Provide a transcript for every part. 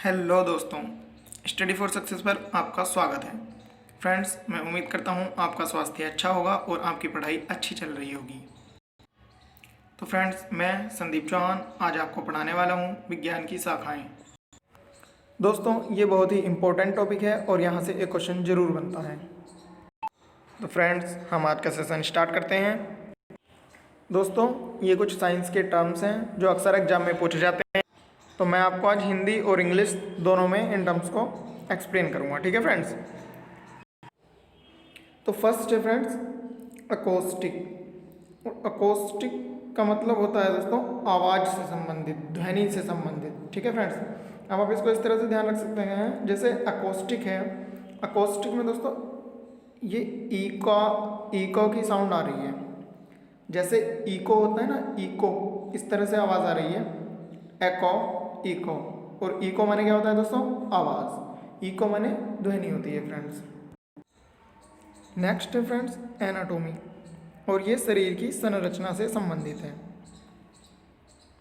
Hello दोस्तों, study for success पर आपका स्वागत है। फ्रेंड्स, मैं उम्मीद करता हूँ आपका स्वास्थ्य अच्छा होगा और आपकी पढ़ाई अच्छी चल रही होगी। तो फ्रेंड्स, मैं संदीप चौहान आज आपको पढ़ाने वाला हूँ विज्ञान की शाखाएं। दोस्तों, ये बहुत ही इम्पोर्टेंट टॉपिक है और यहाँ से एक क्वेश्चन जरूर बनता है। तो फ्रेंड्स, हम आज का सेशन स्टार्ट करते हैं। दोस्तों, ये कुछ साइंस के टर्म्स हैं जो अक्सर एग्जाम में पूछे जाते हैं। तो मैं आपको आज हिंदी और इंग्लिश दोनों में इन टर्म्स को एक्सप्लेन करूंगा। ठीक है फ्रेंड्स। तो फर्स्ट है फ्रेंड्स अकोस्टिक। अकोस्टिक का मतलब होता है दोस्तों आवाज़ से संबंधित, ध्वनि से संबंधित। ठीक है फ्रेंड्स। अब आप इसको इस तरह से ध्यान रख सकते हैं, जैसे अकोस्टिक है, अकोस्टिक में दोस्तों ये इको की साउंड आ रही है। जैसे इको होता है ना, इको, इस तरह से आवाज़ आ रही है, एको, इको। और इको माने क्या होता है दोस्तों? आवाज़। इको माने ध्वनि होती है फ्रेंड्स। नेक्स्ट है फ्रेंड्स एनाटोमी, और ये शरीर की संरचना से संबंधित है।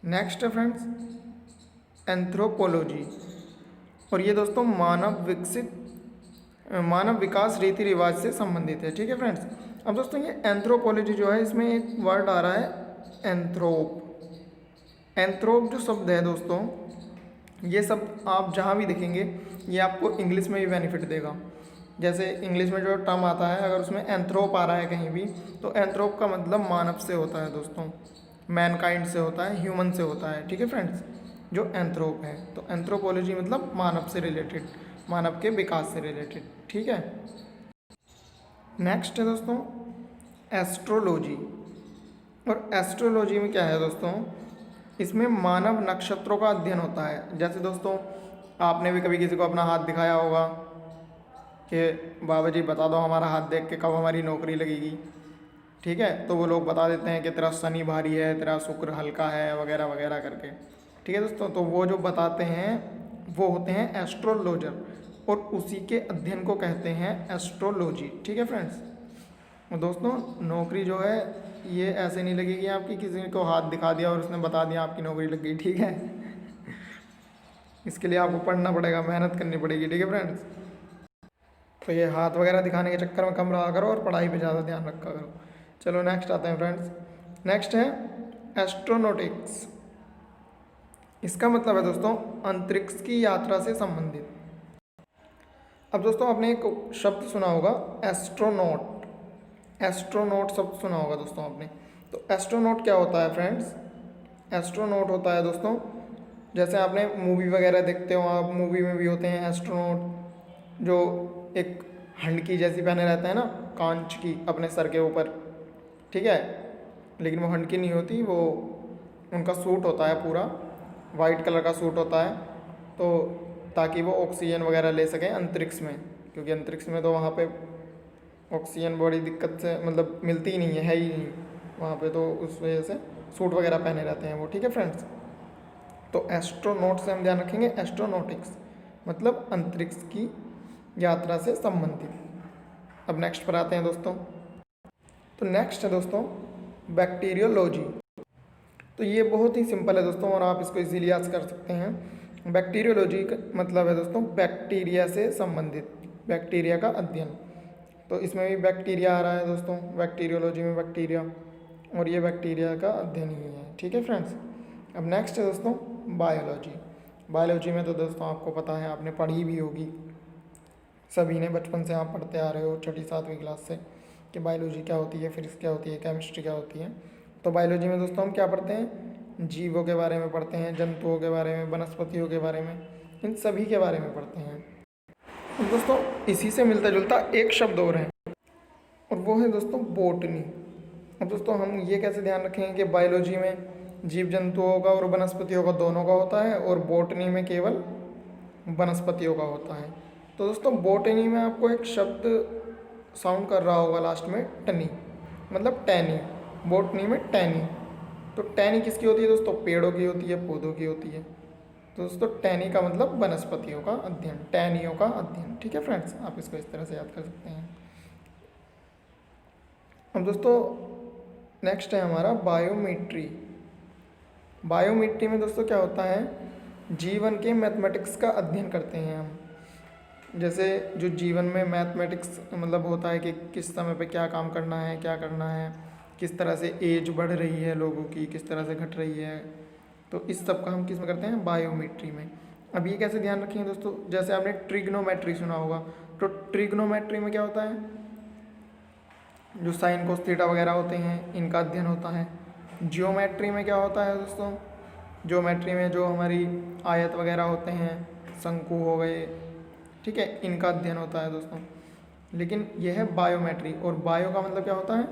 नेक्स्ट है फ्रेंड्स एंथ्रोपोलॉजी, और ये दोस्तों मानव विकास रीति रिवाज से संबंधित है। ठीक है फ्रेंड्स। अब दोस्तों ये एंथ्रोपोलॉजी जो है, इसमें एक वर्ड आ रहा है एंथ्रोप। एंथ्रोप जो शब्द है दोस्तों, ये सब आप जहाँ भी देखेंगे ये आपको इंग्लिश में भी बेनिफिट देगा। जैसे इंग्लिश में जो टर्म आता है, अगर उसमें एंथ्रोप आ रहा है कहीं भी, तो एंथ्रोप का मतलब मानव से होता है दोस्तों, मैनकाइंड से होता है, ह्यूमन से होता है। ठीक है फ्रेंड्स, जो एंथ्रोप है। तो एंथ्रोपोलॉजी मतलब मानव से रिलेटेड, मानव के विकास से रिलेटेड। ठीक है। नेक्स्ट है दोस्तों एस्ट्रोलॉजी, और एस्ट्रोलॉजी में क्या है दोस्तों, इसमें मानव नक्षत्रों का अध्ययन होता है। जैसे दोस्तों आपने भी कभी किसी को अपना हाथ दिखाया होगा कि बाबा जी बता दो हमारा हाथ देख के कब हमारी नौकरी लगेगी। ठीक है, तो वो लोग बता देते हैं कि तेरा शनि भारी है, तेरा शुक्र हल्का है, वगैरह वगैरह करके। ठीक है दोस्तों, तो वो जो बताते हैं वो होते हैं एस्ट्रोलॉजर, और उसी के अध्ययन को कहते हैं एस्ट्रोलॉजी। ठीक है फ्रेंड्स। और दोस्तों नौकरी जो है ये ऐसे नहीं लगेगी आपकी, किसी को हाथ दिखा दिया और उसने बता दिया आपकी नौकरी लग गई। ठीक है, इसके लिए आपको पढ़ना पड़ेगा, मेहनत करनी पड़ेगी। ठीक है फ्रेंड्स। तो ये हाथ वगैरह दिखाने के चक्कर में कम रहा करो और पढ़ाई पे ज़्यादा ध्यान रखा करो। चलो नेक्स्ट आते हैं फ्रेंड्स। नेक्स्ट है एस्ट्रोनॉटिक्स। इसका मतलब है दोस्तों अंतरिक्ष की यात्रा से संबंधित। अब दोस्तों आपने एक शब्द सुना होगा एस्ट्रोनॉट। एस्ट्रोनॉट शब्द सुना होगा दोस्तों आपने। तो एस्ट्रोनॉट क्या होता है फ्रेंड्स? एस्ट्रोनॉट होता है दोस्तों, जैसे आपने मूवी वगैरह देखते हो आप, मूवी में भी होते हैं एस्ट्रोनॉट, जो एक हंडकी जैसी पहने रहते हैं ना, कांच की अपने सर के ऊपर। ठीक है, लेकिन वो हंडकी नहीं होती, वो उनका सूट होता है, पूरा वाइट कलर का सूट होता है, तो ताकि वो ऑक्सीजन वगैरह ले सकें अंतरिक्ष में, क्योंकि अंतरिक्ष में तो वहाँ पे ऑक्सीजन बड़ी दिक्कत से मतलब मिलती ही नहीं है ही नहीं वहाँ पे, तो उस वजह से सूट वगैरह पहने रहते हैं वो। ठीक है फ्रेंड्स। तो एस्ट्रोनॉट से हम ध्यान रखेंगे एस्ट्रोनॉटिक्स मतलब अंतरिक्ष की यात्रा से संबंधित। अब नेक्स्ट पर आते हैं दोस्तों। तो नेक्स्ट है दोस्तों बैक्टीरियोलॉजी। तो ये बहुत ही सिंपल है दोस्तों, और आप इसको इजीली याद कर सकते हैं। बैक्टीरियोलॉजी का मतलब है दोस्तों बैक्टीरिया से संबंधित, बैक्टीरिया का अध्ययन। तो इसमें भी बैक्टीरिया आ रहा है दोस्तों, बैक्टीरियोलॉजी में बैक्टीरिया, और ये बैक्टीरिया का अध्ययन ही है। ठीक है फ्रेंड्स। अब नेक्स्ट है दोस्तों बायोलॉजी। बायोलॉजी में तो दोस्तों आपको पता है, आपने पढ़ी भी होगी, सभी ने बचपन से आप पढ़ते आ रहे हो, छठी सातवीं क्लास से, कि बायोलॉजी क्या होती है, फिजिक्स क्या होती है, केमिस्ट्री क्या होती है। तो बायोलॉजी में दोस्तों हम क्या पढ़ते हैं? जीवों के बारे में पढ़ते हैं, जंतुओं के बारे में, वनस्पतियों के बारे में, इन सभी के बारे में पढ़ते हैं। तो दोस्तों इसी से मिलता जुलता एक शब्द और है, और वो है दोस्तों बोटनी। अब दोस्तों हम ये कैसे ध्यान रखेंगे कि बायोलॉजी में जीव जंतुओं का और वनस्पतियों का दोनों का होता है, और बोटनी में केवल वनस्पतियों का होता है। तो दोस्तों बोटनी में आपको एक शब्द साउंड कर रहा होगा लास्ट में, टनी, मतलब टैनी। बोटनी में टैनी। तो टैनी किसकी होती है दोस्तों? पेड़ों की होती है, पौधों की होती है। तो दोस्तों टैनी का मतलब वनस्पतियों का अध्ययन, टैनियों का अध्ययन। ठीक है फ्रेंड्स, आप इसको इस तरह से याद कर सकते हैं। अब दोस्तों नेक्स्ट है हमारा बायोमेट्री। बायोमेट्री में दोस्तों क्या होता है जीवन के मैथमेटिक्स का अध्ययन करते हैं हम। जैसे जो जीवन में मैथमेटिक्स मतलब होता है कि किस समय पे क्या काम करना है, क्या करना है, किस तरह से एज बढ़ रही है लोगों की, किस तरह से घट रही है, तो इस सब का हम किस में करते हैं, बायोमेट्री में। अब ये कैसे ध्यान रखेंगे दोस्तों, जैसे आपने ट्रिग्नोमेट्री सुना होगा, तो ट्रिग्नोमेट्री में क्या होता है, जो साइन कोस थीटा वगैरह होते हैं इनका अध्ययन होता है। जियोमेट्री में क्या होता है दोस्तों, ज्योमेट्री में जो हमारी आयत वगैरह होते हैं, शंकु हो गए, ठीक है, इनका अध्ययन होता है दोस्तों। लेकिन यह है बायोमेट्री, और बायो का मतलब क्या होता है,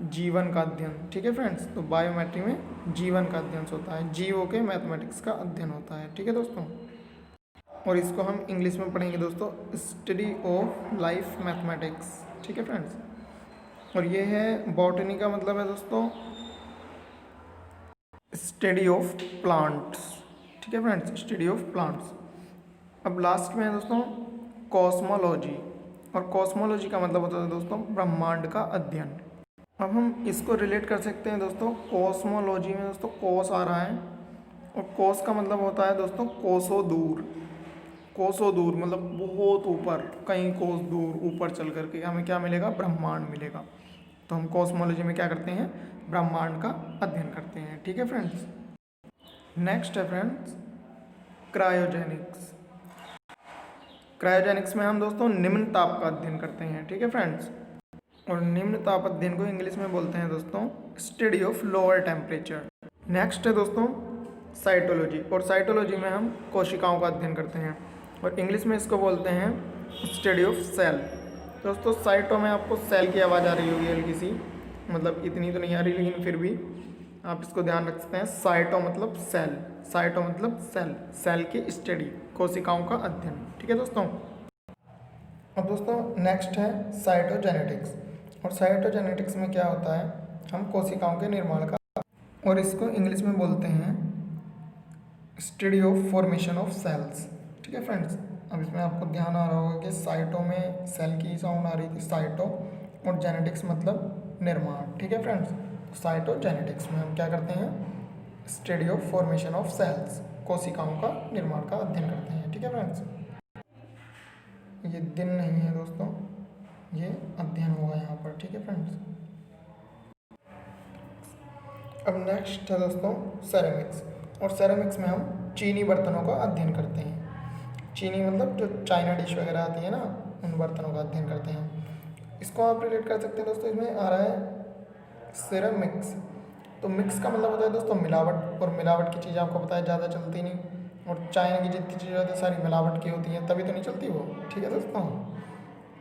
जीवन का अध्ययन, ठीक है फ्रेंड्स। तो बायोमेट्री में जीवन का अध्ययन होता है, जीवों के मैथमेटिक्स का अध्ययन होता है, ठीक है दोस्तों। और इसको हम इंग्लिश में पढ़ेंगे दोस्तों, स्टडी ऑफ लाइफ मैथमेटिक्स, ठीक है फ्रेंड्स। और ये है बॉटनी का मतलब है दोस्तों स्टडी ऑफ प्लांट्स, ठीक है फ्रेंड्स, स्टडी ऑफ प्लांट्स। अब लास्ट में है दोस्तों कॉस्मोलॉजी, और कॉस्मोलॉजी का मतलब होता है दोस्तों ब्रह्मांड का अध्ययन। अब हम इसको रिलेट कर सकते हैं दोस्तों, कॉस्मोलॉजी में दोस्तों कोस आ रहा है, और कोस का मतलब होता है दोस्तों कोसों दूर। कोसों दूर मतलब बहुत ऊपर, कई कोस दूर ऊपर चल करके हमें क्या मिलेगा, ब्रह्मांड मिलेगा। तो हम कॉस्मोलॉजी में क्या करते हैं, ब्रह्मांड का अध्ययन करते हैं, ठीक है फ्रेंड्स। नेक्स्ट है फ्रेंड्स क्रायोजेनिक्स। क्रायोजेनिक्स में हम दोस्तों निम्न ताप का अध्ययन करते हैं, ठीक है फ्रेंड्स। और निम्न ताप अध्ययन को इंग्लिश में बोलते हैं दोस्तों study of lower temperature. Next है दोस्तों साइटोलॉजी, और साइटोलॉजी में हम कोशिकाओं का अध्ययन करते हैं, और इंग्लिश में इसको बोलते हैं स्टडी ऑफ सेल। दोस्तों साइटो में आपको सेल की आवाज़ आ रही होगी हल्की सी, मतलब इतनी तो नहीं आ रही, लेकिन फिर भी आप इसको ध्यान रख सकते हैं। साइटो मतलब सेल, साइटो मतलब सेल, सेल की स्टडी, कोशिकाओं का अध्ययन, ठीक है दोस्तों। अब दोस्तों नेक्स्ट है साइटोजेनेटिक्स, और साइटोजेनेटिक्स में क्या होता है, हम कोशिकाओं के निर्माण का, और इसको इंग्लिश में बोलते हैं study of formation of cells, ठीक है फ्रेंड्स। अब इसमें आपको ध्यान आ रहा होगा कि साइटो में सेल की साउंड आ रही थी, साइटो, और जेनेटिक्स मतलब निर्माण, ठीक है फ्रेंड्स। साइटोजेनेटिक्स में हम क्या करते हैं, study of formation of cells, कोशिकाओं का निर्माण का अध्ययन करते हैं, ठीक है फ्रेंड्स। ये दिन नहीं है दोस्तों, ये अध्ययन होगा यहाँ पर, ठीक है फ्रेंड्स। अब नेक्स्ट है दोस्तों सेरेमिक्स, और सेरेमिक्स में हम चीनी बर्तनों का अध्ययन करते हैं। चीनी मतलब जो चाइना डिश वगैरह आती है ना, उन बर्तनों का अध्ययन करते हैं। इसको आप रिलेट कर सकते हैं दोस्तों, इसमें आ रहा है सेरेमिक्स। तो मिक्स का मतलब होता है दोस्तों मिलावट, और मिलावट की चीज़ आपको पता है ज़्यादा चलती नहीं, और चाइना की जितनी चीज़ें होती है सारी मिलावट की होती हैं, तभी तो नहीं चलती वो, ठीक है दोस्तों।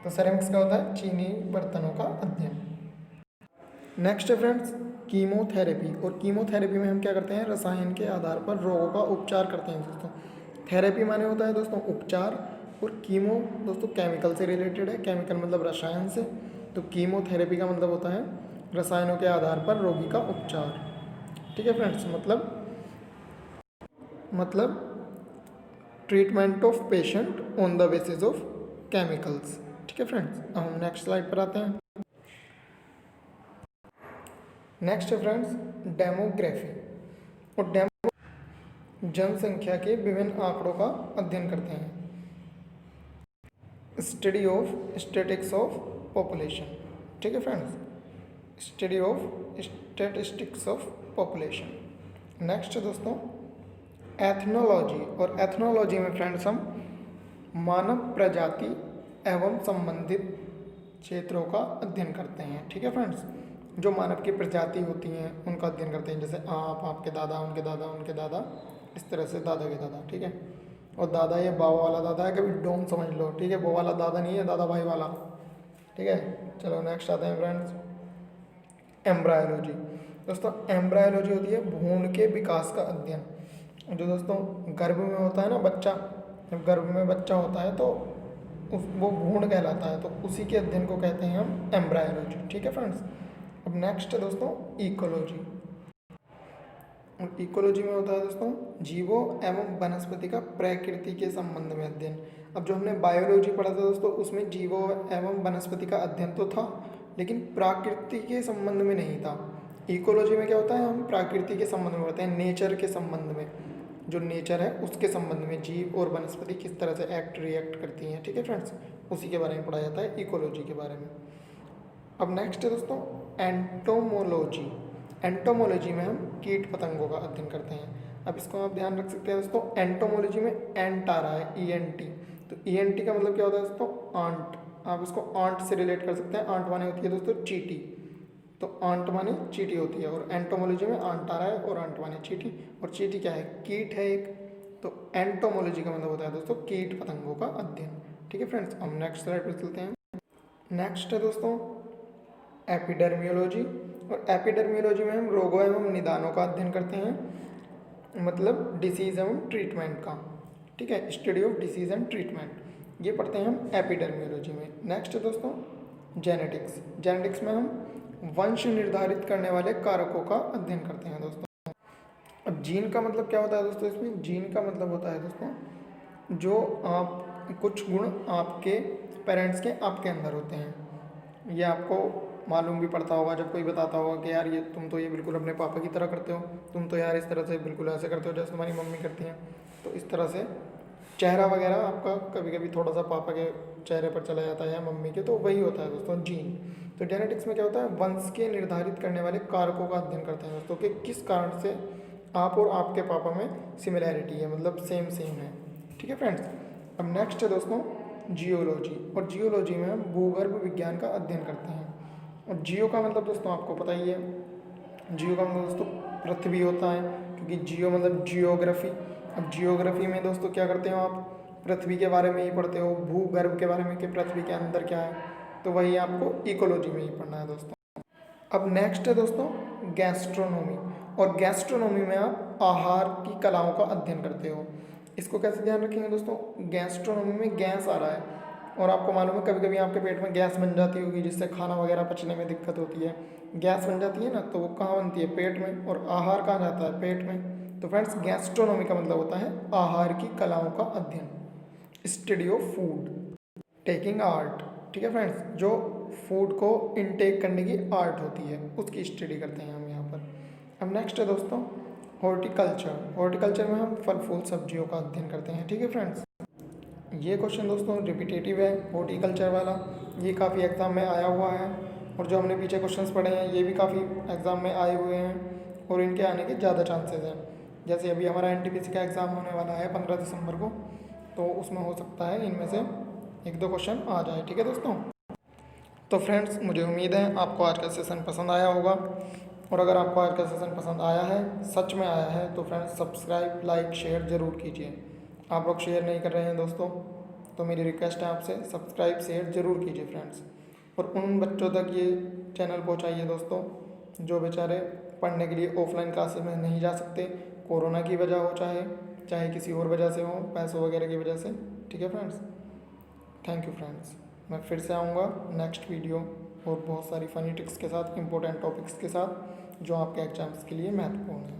तो सेरेमिक्स का होता है चीनी बर्तनों का अध्ययन। नेक्स्ट है फ्रेंड्स कीमोथेरेपी, और कीमोथेरेपी में हम क्या करते हैं, रसायन के आधार पर रोगों का उपचार करते हैं दोस्तों। थेरेपी माने होता है दोस्तों उपचार, और कीमो दोस्तों केमिकल से रिलेटेड है, केमिकल मतलब रसायन से। तो कीमोथेरेपी का मतलब होता है रसायनों के आधार पर रोगी का उपचार, ठीक है फ्रेंड्स। मतलब treatment of patient on the basis of chemicals, ठीक है फ्रेंड्स। अब हम नेक्स्ट स्लाइड पर आते हैं। नेक्स्ट है फ्रेंड्स डेमोग्राफी, और जनसंख्या के विभिन्न आंकड़ों का अध्ययन करते हैं, study of statistics of population, ठीक है friends, study of statistics of population. Next है दोस्तों एथनोलॉजी, और एथनोलॉजी में फ्रेंड्स हम मानव प्रजाति एवं संबंधित क्षेत्रों का अध्ययन करते हैं, ठीक है फ्रेंड्स। जो मानव की प्रजाति होती हैं उनका अध्ययन करते हैं, जैसे आप, आपके दादा, उनके दादा, उनके दादा, इस तरह से दादा के दादा, ठीक है। और दादा ये बाबा वाला दादा है, कभी डोम समझ लो, ठीक है, वो वाला दादा नहीं है, दादा भाई वाला, ठीक है। चलो नेक्स्ट आते हैं फ्रेंड्स एम्ब्रायोलॉजी। दोस्तों एम्ब्रायोलॉजी होती है भ्रूण के विकास का अध्ययन। जो दोस्तों गर्भ में होता है ना बच्चा, जब गर्भ में बच्चा होता है तो वो भ्रूण कहलाता है, तो उसी के अध्ययन को कहते हैं हम एम्ब्रायोलॉजी, ठीक है फ्रेंड्स। अब नेक्स्ट है दोस्तों इकोलॉजी, और इकोलॉजी में होता है दोस्तों जीवों एवं वनस्पति का प्रकृति के संबंध में अध्ययन। अब जो हमने बायोलॉजी पढ़ा था दोस्तों, उसमें जीवों एवं वनस्पति का अध्ययन तो था, लेकिन प्रकृति के संबंध में नहीं था। इकोलॉजी में क्या होता है, हम प्रकृति के संबंध में पढ़ते हैं, नेचर के संबंध में। जो नेचर है उसके संबंध में जीव और वनस्पति किस तरह से एक्ट रिएक्ट करती हैं, ठीक है फ्रेंड्स, उसी के बारे में पढ़ा जाता है, इकोलॉजी के बारे में। अब नेक्स्ट है दोस्तों एंटोमोलॉजी। एंटोमोलॉजी में हम कीट पतंगों का अध्ययन करते हैं। अब इसको आप ध्यान रख सकते हैं दोस्तों, एंटोमोलॉजी में एंट आ रहा है, ENT, तो ENT का मतलब क्या होता है दोस्तों, आंट। आप इसको आंट से रिलेट कर सकते हैं। आंट माने होती है दोस्तों चींटी, तो आंट माने चींटी होती है, और एंटोमोलॉजी में आंट आ रहा है और आंट माने चींटी, और चींटी क्या है, कीट है एक। तो एंटोमोलॉजी का मतलब होता है दोस्तों कीट पतंगों का अध्ययन, ठीक है फ्रेंड्स। हम नेक्स्ट स्लाइड पर चलते हैं। नेक्स्ट है दोस्तों एपिडर्मियोलॉजी, और एपिडर्मियोलॉजी में हम रोगों एवं निदानों का अध्ययन करते हैं, मतलब डिसीज एवं ट्रीटमेंट का, ठीक है, study of disease and treatment, ये पढ़ते हैं हम एपिडर्मियोलॉजी में। नेक्स्ट है दोस्तों जेनेटिक्स। जेनेटिक्स में हम वंश निर्धारित करने वाले कारकों का अध्ययन करते हैं दोस्तों। अब जीन का मतलब क्या होता है दोस्तों, इसमें जीन का मतलब होता है दोस्तों जो आप कुछ गुण आपके पेरेंट्स के आपके अंदर होते हैं। ये आपको मालूम भी पड़ता होगा जब कोई बताता होगा कि यार ये तुम तो ये बिल्कुल अपने पापा की तरह करते हो, तुम तो यार इस तरह से बिल्कुल ऐसे करते हो जैसे तुम्हारी मम्मी करती हैं। तो इस तरह से चेहरा वगैरह आपका कभी कभी थोड़ा सा पापा के चेहरे पर चला जाता है या मम्मी के, तो वही होता है दोस्तों जीन। तो जेनेटिक्स में क्या होता है, वंश के निर्धारित करने वाले कारकों का अध्ययन करते हैं दोस्तों कि किस कारण से आप और आपके पापा में सिमिलैरिटी है, मतलब सेम है, ठीक है फ्रेंड्स। अब नेक्स्ट है दोस्तों जियोलॉजी, और जियोलॉजी में हम भूगर्भ विज्ञान का अध्ययन करते हैं। और जियो का मतलब दोस्तों आपको पता ही है, जियो का मतलब दोस्तों पृथ्वी होता है, क्योंकि जियो मतलब जियोग्राफी। अब जियोग्राफी में दोस्तों क्या करते हो आप, पृथ्वी के बारे में ही पढ़ते हो, भूगर्भ के बारे में कि पृथ्वी के अंदर क्या है, तो वही आपको इकोलॉजी में ही पढ़ना है दोस्तों। अब नेक्स्ट है दोस्तों गैस्ट्रोनॉमी, और गैस्ट्रोनॉमी में आप आहार की कलाओं का अध्ययन करते हो। इसको कैसे ध्यान रखेंगे दोस्तों, गैस्ट्रोनॉमी में गैस आ रहा है, और आपको मालूम है कभी कभी आपके पेट में गैस बन जाती होगी जिससे खाना वगैरह पचने में दिक्कत होती है। गैस बन जाती है ना, तो वो कहाँ बनती है, पेट में, और आहार कहाँ जाता है, पेट में। तो फ्रेंड्स गैस्ट्रोनॉमी का मतलब होता है आहार की कलाओं का अध्ययन, study of food taking art, ठीक है फ्रेंड्स, जो फूड को इनटेक करने की आर्ट होती है उसकी स्टडी करते हैं हम यहाँ पर। अब नेक्स्ट है दोस्तों हॉर्टिकल्चर। हॉर्टिकल्चर में हम फल फूल सब्जियों का अध्ययन करते हैं, ठीक है फ्रेंड्स। ये क्वेश्चन दोस्तों रिपीटेटिव है हॉर्टिकल्चर वाला, ये काफ़ी एग्ज़ाम में आया हुआ है, और जो हमने पीछे क्वेश्चंस पढ़े हैं ये भी काफ़ी एग्ज़ाम में आए हुए हैं, और इनके आने के ज़्यादा चांसेस हैं। जैसे अभी हमारा NTPC का एग्ज़ाम होने वाला है 15 दिसंबर को, तो उसमें हो सकता है इनमें से 1-2 क्वेश्चन आ जाए, ठीक है दोस्तों। तो फ्रेंड्स मुझे उम्मीद है आपको आज का सेशन पसंद आया होगा, और अगर आपको आज का सेशन पसंद आया है, सच में आया है, तो फ्रेंड्स सब्सक्राइब लाइक शेयर ज़रूर कीजिए। आप लोग शेयर नहीं कर रहे हैं दोस्तों, तो मेरी रिक्वेस्ट है आपसे सब्सक्राइब शेयर ज़रूर कीजिए फ्रेंड्स, और उन बच्चों तक ये चैनल पहुंचाइए दोस्तों जो बेचारे पढ़ने के लिए ऑफलाइन क्लासेस में नहीं जा सकते, कोरोना की वजह हो चाहे किसी और वजह से हो, पैसों वगैरह की वजह से, ठीक है फ्रेंड्स। थैंक यू फ्रेंड्स, मैं फिर से आऊँगा नेक्स्ट वीडियो और बहुत सारी फ़नी टिप्स के साथ, इंपॉर्टेंट टॉपिक्स के साथ जो आपके एग्जाम्स के लिए महत्वपूर्ण है।